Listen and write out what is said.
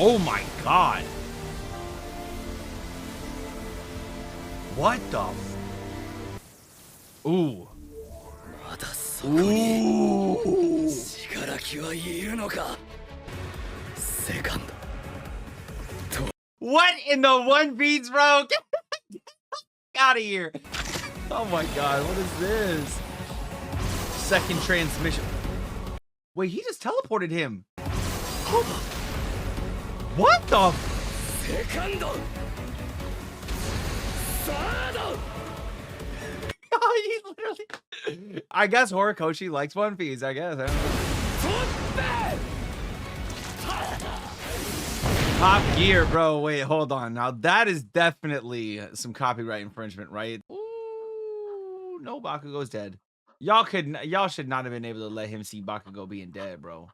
Oh my god. What the Ooh. Ooh. What in the one beats, bro? Get out of here. Oh my god, what is this? Second transmission. Wait, he just teleported him. What the? Oh, he literally. I guess Horikoshi likes One Piece. I guess. I don't know. Top Gear, bro. Wait, hold on. Now that is definitely some copyright infringement, right? Ooh, no, Bakugo's dead. Y'all should not have been able to let him see Bakugo being dead, bro.